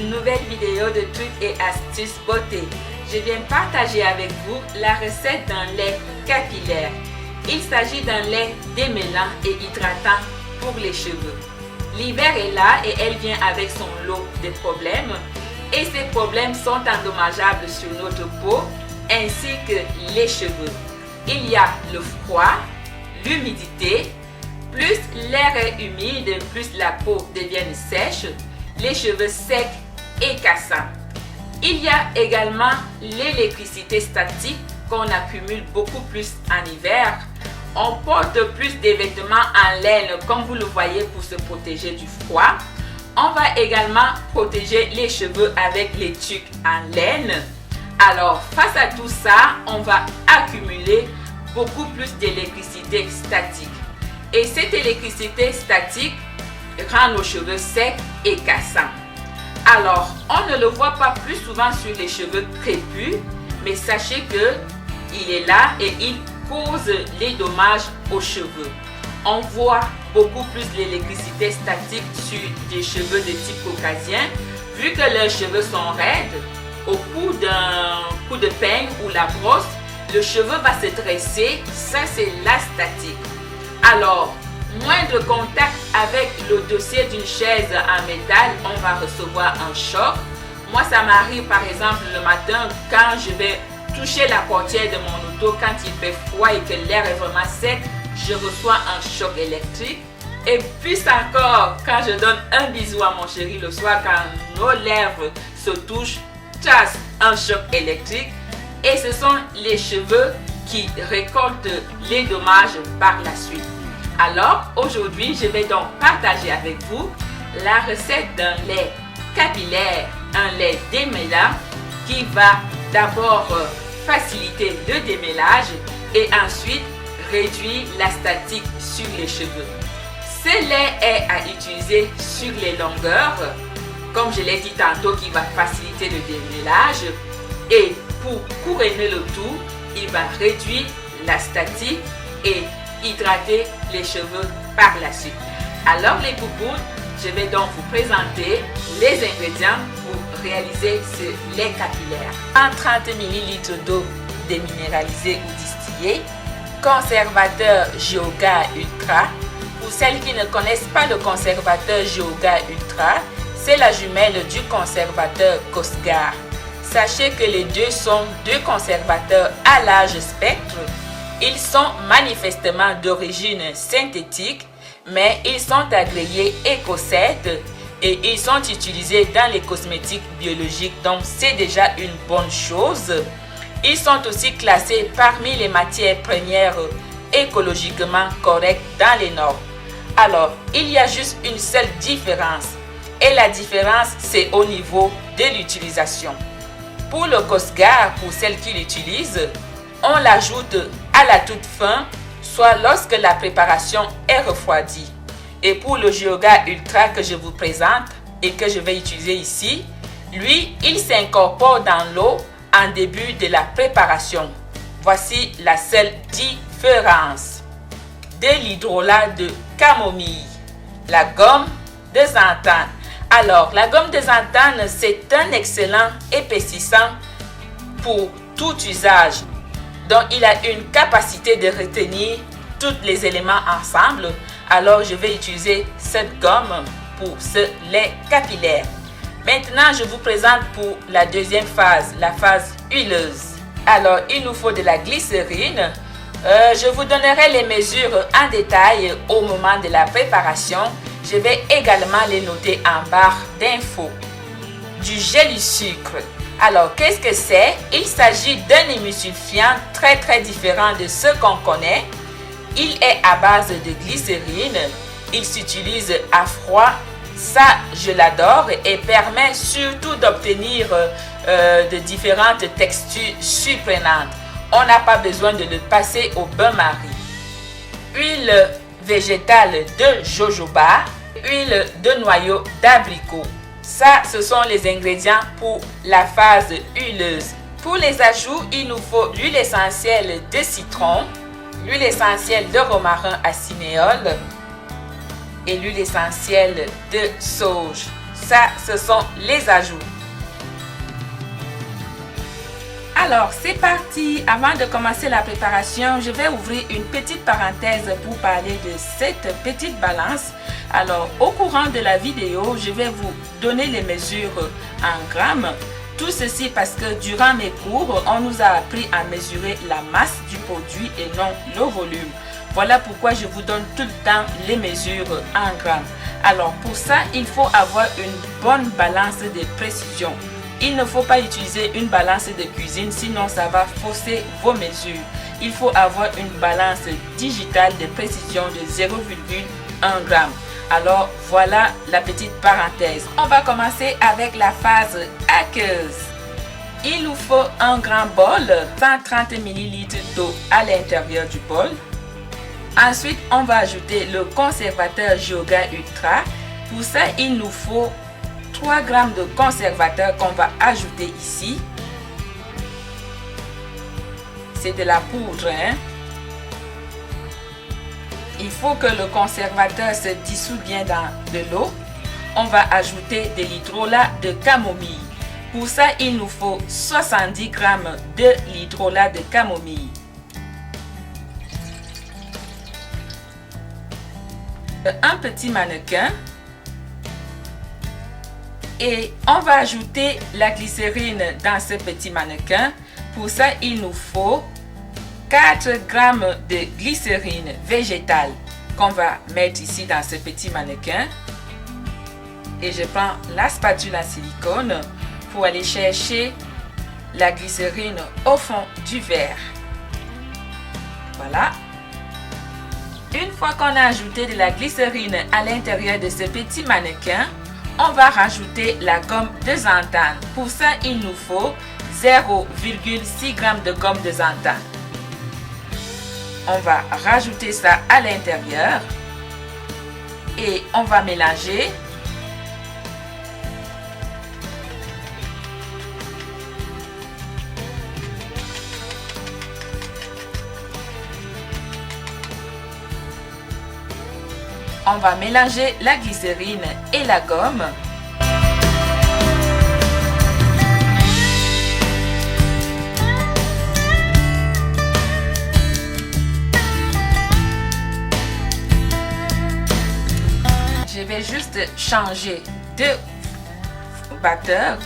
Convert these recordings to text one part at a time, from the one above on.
une nouvelle vidéo de trucs et astuces beauté. Je viens partager avec vous la recette d'un lait capillaire. Il s'agit d'un lait démêlant et hydratant pour les cheveux. L'hiver est là et elle vient avec son lot de problèmes. Et ces problèmes sont endommageables sur notre peau ainsi que les cheveux. Il y a le froid, l'humidité, plus l'air est humide, plus la peau devient sèche, les cheveux secs et cassants. Il y a également l'électricité statique qu'on accumule beaucoup plus en hiver. On porte plus de vêtements en laine comme vous le voyez pour se protéger du froid. On va également protéger les cheveux avec les tuques en laine. Alors face à tout ça, on va accumuler beaucoup plus d'électricité statique. Et cette électricité statique rend nos cheveux secs et cassants. Alors, on ne le voit pas plus souvent sur les cheveux crépus, mais sachez que il est là et il cause les dommages aux cheveux. On voit beaucoup plus l'électricité statique sur des cheveux de type caucasien, vu que leurs cheveux sont raides. Au coup d'un coup de peigne ou la brosse, le cheveu va se dresser, ça c'est la statique. Alors, moindre contact avec le dossier d'une chaise en métal, on va recevoir un choc. Moi, ça m'arrive par exemple le matin quand je vais toucher la portière de mon auto, quand il fait froid et que l'air est vraiment sec, je reçois un choc électrique. Et plus encore, quand je donne un bisou à mon chéri le soir, quand nos lèvres se touchent, chasse un choc électrique. Et ce sont les cheveux qui récoltent les dommages par la suite. Alors, aujourd'hui, je vais donc partager avec vous la recette d'un lait capillaire, un lait démêlant qui va d'abord faciliter le démêlage et ensuite réduire la statique sur les cheveux. Ce lait est à utiliser sur les longueurs, comme je l'ai dit tantôt, qui va faciliter le démêlage, et pour couronner le tout, il va réduire la statique et hydrater les cheveux par la suite. Alors les poupounes, je vais donc vous présenter les ingrédients pour réaliser ce lait capillaire. 30 ml d'eau déminéralisée ou distillée, conservateur Geoga Ultra. Pour celles qui ne connaissent pas le conservateur Geoga Ultra, c'est la jumelle du conservateur Cosgar. Sachez que les deux sont deux conservateurs à large spectre. Ils sont manifestement d'origine synthétique, mais ils sont agréés Eco7 et ils sont utilisés dans les cosmétiques biologiques, donc c'est déjà une bonne chose. Ils sont aussi classés parmi les matières premières écologiquement correctes dans les normes. Alors, il y a juste une seule différence, et la différence c'est au niveau de l'utilisation. Pour le Cosgar, pour celles qui l'utilisent, on l'ajoute à la toute fin, soit lorsque la préparation est refroidie. Et pour le Geoga Ultra que je vous présente et que je vais utiliser ici, lui, il s'incorpore dans l'eau en début de la préparation. Voici la seule différence. De l'hydrolat de camomille, la gomme de xanthane. Alors, la gomme de xanthane, c'est un excellent épaississant pour tout usage. Donc, il a une capacité de retenir tous les éléments ensemble. Alors, je vais utiliser cette gomme pour ce lait capillaire. Maintenant, je vous présente pour la deuxième phase, la phase huileuse. Alors, il nous faut de la glycérine. Je vous donnerai les mesures en détail au moment de la préparation. Je vais également les noter en barre d'infos. Du gel sucre. Alors, qu'est-ce que c'est? Il s'agit d'un émulsifiant très différent de ce qu'on connaît. Il est à base de glycérine. Il s'utilise à froid. Ça, je l'adore et permet surtout d'obtenir de différentes textures surprenantes. On n'a pas besoin de le passer au bain-marie. Huile végétale de jojoba. Huile de noyau d'abricot. Ça, ce sont les ingrédients pour la phase huileuse. Pour les ajouts, il nous faut l'huile essentielle de citron, l'huile essentielle de romarin à cinéole et l'huile essentielle de sauge. Ça, ce sont les ajouts. Alors, c'est parti. Avant de commencer la préparation, je vais ouvrir une petite parenthèse pour parler de cette petite balance. Alors, au courant de la vidéo, je vais vous donner les mesures en grammes. Tout ceci parce que durant mes cours, on nous a appris à mesurer la masse du produit et non le volume. Voilà pourquoi je vous donne tout le temps les mesures en grammes. Alors, pour ça, il faut avoir une bonne balance de précision. Il ne faut pas utiliser une balance de cuisine, sinon ça va fausser vos mesures. Il faut avoir une balance digitale de précision de 0,1 g. Alors voilà la petite parenthèse. On va commencer avec la phase aqueuse. Il nous faut un grand bol, 130 ml d'eau à l'intérieur du bol. Ensuite, on va ajouter le conservateur Geoga Ultra. Pour ça, il nous faut 3 g de conservateur qu'on va ajouter ici. C'est de la poudre, hein? Il faut que le conservateur se dissout bien dans de l'eau. On va ajouter de l'hydrolat de camomille. Pour ça, il nous faut 70 g de l'hydrolat de camomille. Un petit mannequin. Et on va ajouter la glycérine dans ce petit mannequin. Pour ça, il nous faut 4 g de glycérine végétale qu'on va mettre ici dans ce petit mannequin. Et je prends la spatule en silicone pour aller chercher la glycérine au fond du verre. Voilà. Une fois qu'on a ajouté de la glycérine à l'intérieur de ce petit mannequin, on va rajouter la gomme de xanthane. Pour ça, il nous faut 0,6 g de gomme de xanthane. On va rajouter ça à l'intérieur et on va mélanger. On va mélanger la glycérine et la gomme. Je vais juste changer de batteur.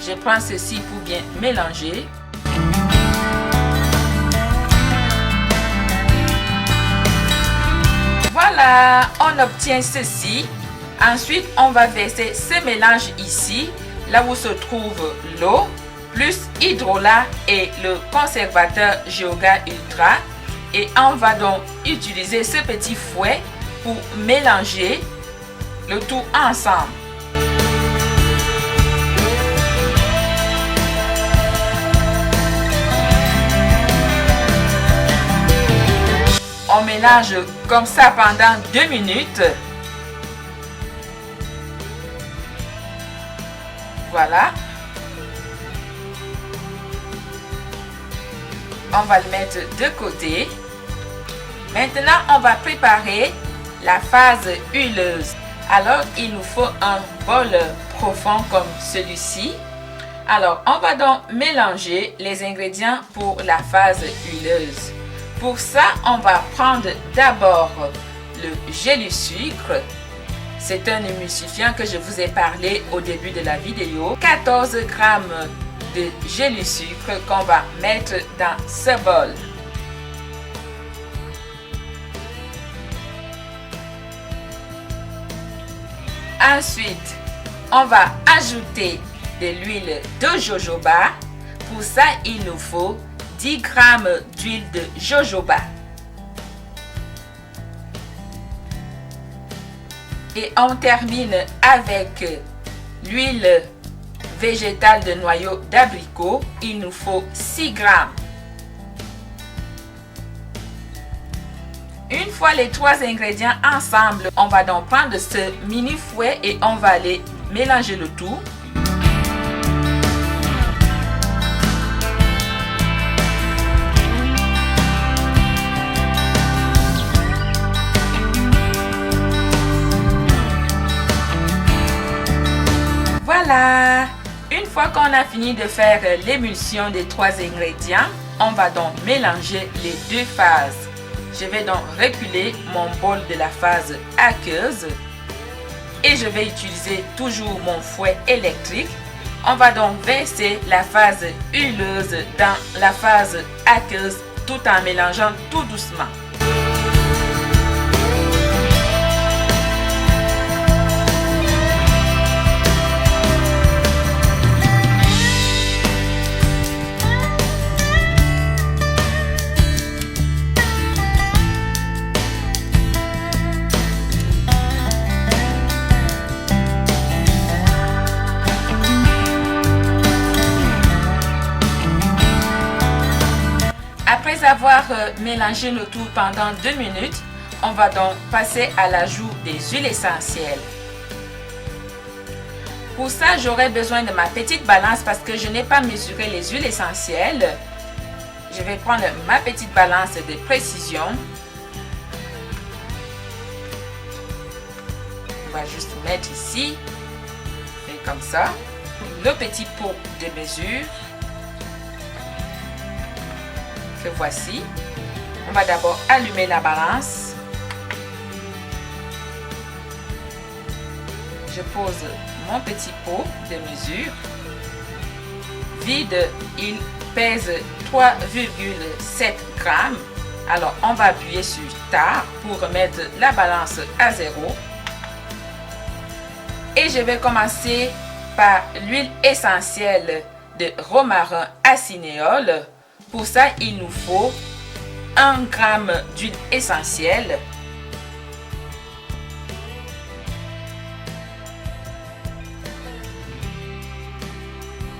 Je prends ceci pour bien mélanger. Voilà, on obtient ceci. Ensuite, on va verser ce mélange ici, là où se trouve l'eau, plus hydrolat et le conservateur Geoga Ultra. Et on va donc utiliser ce petit fouet pour mélanger le tout ensemble. On mélange comme ça pendant 2 minutes. Voilà. On va le mettre de côté. Maintenant, on va préparer la phase huileuse. Alors, il nous faut un bol profond comme celui-ci. Alors, on va donc mélanger les ingrédients pour la phase huileuse. Pour ça, on va prendre d'abord le gel sucre. C'est un émulsifiant que je vous ai parlé au début de la vidéo. 14 g de gel sucre qu'on va mettre dans ce bol. Ensuite, on va ajouter de l'huile de jojoba. Pour ça, il nous faut 10 g d'huile de jojoba. Et on termine avec l'huile végétale de noyau d'abricot. Il nous faut 6 g. Une fois les 3 ingrédients ensemble, on va donc prendre ce mini fouet et on va aller mélanger le tout. Voilà! Une fois qu'on a fini de faire l'émulsion des 3 ingrédients, on va donc mélanger les 2 phases. Je vais donc reculer mon bol de la phase aqueuse et je vais utiliser toujours mon fouet électrique. On va donc verser la phase huileuse dans la phase aqueuse tout en mélangeant tout doucement. Après avoir mélangé le tout pendant 2 minutes, on va donc passer à l'ajout des huiles essentielles. Pour ça, j'aurai besoin de ma petite balance parce que je n'ai pas mesuré les huiles essentielles. Je vais prendre ma petite balance de précision. On va juste mettre ici, et comme ça, le petit pot de mesure que voici. On va d'abord allumer la balance. Je pose mon petit pot de mesure. Vide, il pèse 3,7 grammes. Alors, on va appuyer sur Start pour remettre la balance à 0. Et je vais commencer par l'huile essentielle de romarin à cinéole. Pour ça, il nous faut 1 g d'huile essentielle.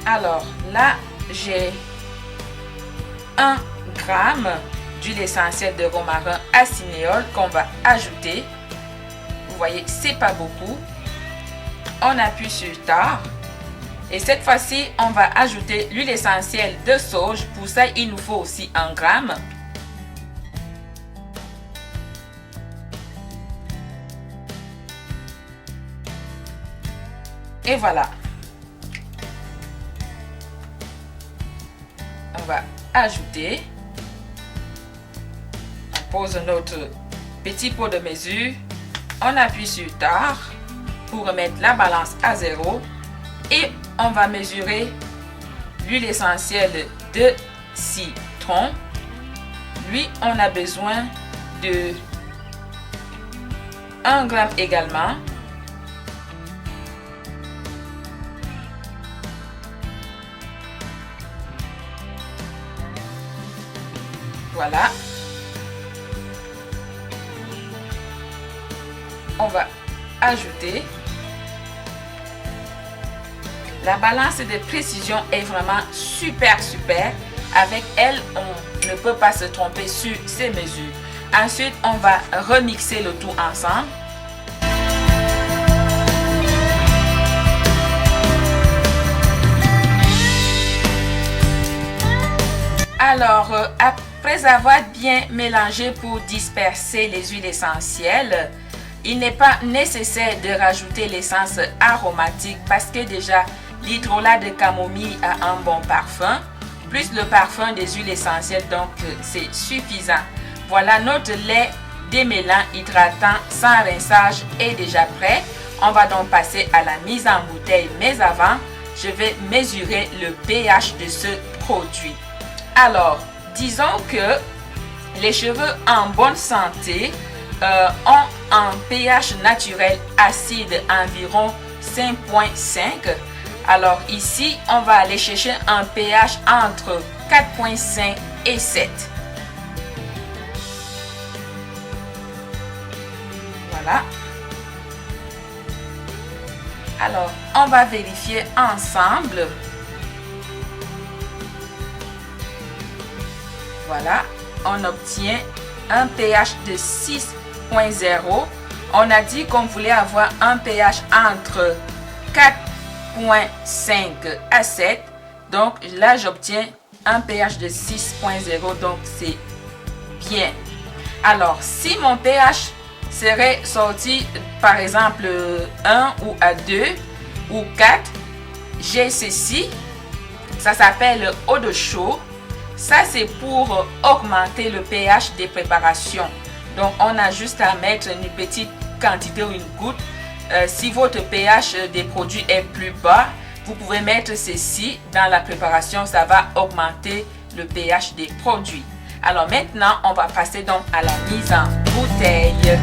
Alors là, j'ai 1 g d'huile essentielle de romarin à cinéole qu'on va ajouter. Vous voyez, c'est pas beaucoup. On appuie sur Start. Et cette fois-ci, on va ajouter l'huile essentielle de sauge. Pour ça, il nous faut aussi 1 gramme. Et voilà. On va ajouter. On pose notre petit pot de mesure. On appuie sur Start pour remettre la balance à 0. Et on va mesurer l'huile essentielle de citron. Lui, on a besoin de 1 gramme également. Voilà. On va ajouter. La balance de précision est vraiment super. Avec elle, on ne peut pas se tromper sur ces mesures. Ensuite, on va remixer le tout ensemble. Alors, après avoir bien mélangé pour disperser les huiles essentielles, il n'est pas nécessaire de rajouter l'essence aromatique parce que déjà l'hydrolat de camomille a un bon parfum, plus le parfum des huiles essentielles, donc c'est suffisant. Voilà, notre lait démêlant hydratant sans rinçage est déjà prêt. On va donc passer à la mise en bouteille, mais avant, je vais mesurer le pH de ce produit. Alors, disons que les cheveux en bonne santé ont un pH naturel acide environ 5,5. Alors ici, on va aller chercher un pH entre 4,5 et 7. Voilà. Alors, on va vérifier ensemble. Voilà, on obtient un pH de 6,0. On a dit qu'on voulait avoir un pH entre 4,5 à 7. Donc là, j'obtiens un pH de 6,0. Donc c'est bien. Alors, si mon pH serait sorti par exemple 1 ou à 2 ou 4, j'ai ceci, ça s'appelle eau de chaud. Ça, c'est pour augmenter le pH des préparations. Donc, on a juste à mettre une petite quantité ou une goutte. Si votre pH des produits est plus bas, vous pouvez mettre ceci dans la préparation. Ça va augmenter le pH des produits. Alors maintenant, on va passer donc à la mise en bouteille.